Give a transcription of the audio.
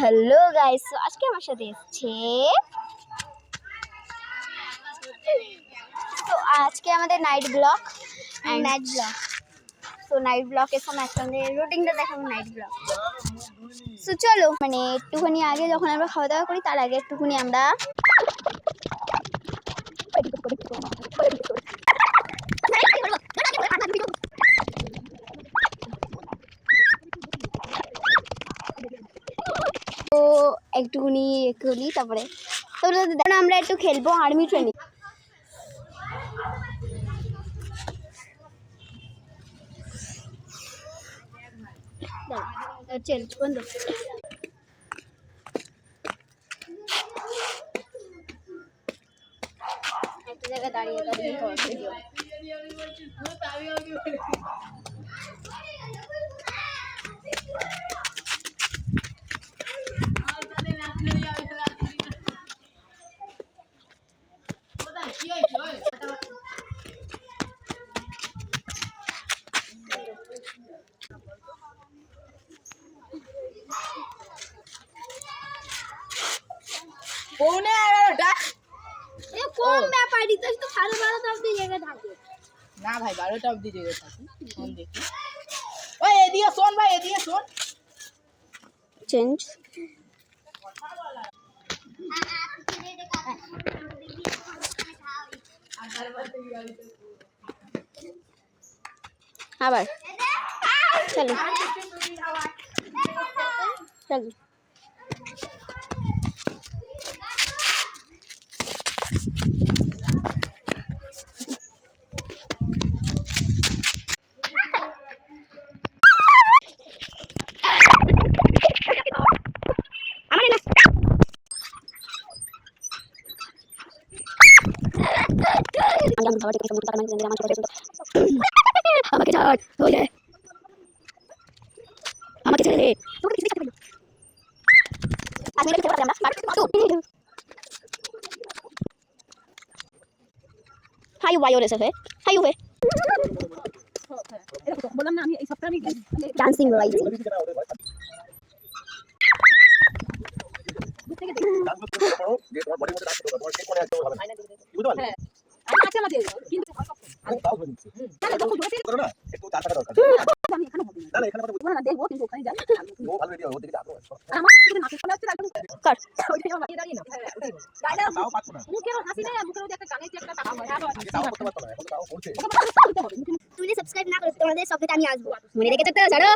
Hello guys, আজকে আমার সাথে এসেছে তো আজকে আমাদের নাইট ব্লগ নাইট ব্লগের সময় একসঙ্গে রুটিনটা দেখাবো নাইট ব্লগ। সো চলো, মানে একটুখানি আগে যখন আমরা খাওয়া দাওয়া করি তার আগে একটুখানি আমরা তো একটুখানি করি, তারপরে আমরা একটু খেলবো আর্মি ট্রেনিং। চল বন্ধ, একটা জায়গায় দাঁড়িয়ে দাঁড়িয়ে ভিডিও। কোন ব্যাপার, রিতেশ তো 12:30 অবধি জেগে থাকে। না ভাই 12টা অবধি জেগে থাকি। ফোন দেখি। ওই এদিকে শোন ভাই, এদিকে শোন। চেঞ্জ আবার চলো চলো। আমাকে ছাড়, আমাকে ছেড়ে দে। হাই ওয়াইওরেস है हाय हुए বললাম না আমি এই সপ্তাহে আমি डांसिंग लाइट আচ্ছা আমাদের কিন্তু তাহলে যখন ধরে করো না একটু চার টাকা দরকার আমি এখানে হবে না এখানে কথা না দেখবো কিন্তু ওখানে যাই ও ভালো ভিডিও ওদিকে যাবো আমার কিছু নাটক চলে আসছে একদম কর ওইটাই আমার দাঁড়িয়ে না গাইলা তাও পাচ্ছ না মুখের হাসি নেই মুখের মধ্যে একটা গানের যে একটা টাকা হয় তাও করতে পারতো না এখন তাও বলছে তুমি যদি সাবস্ক্রাইব না করো তোমাদের সবকে আমি আসবো মনে রেখে তো ছাড়ো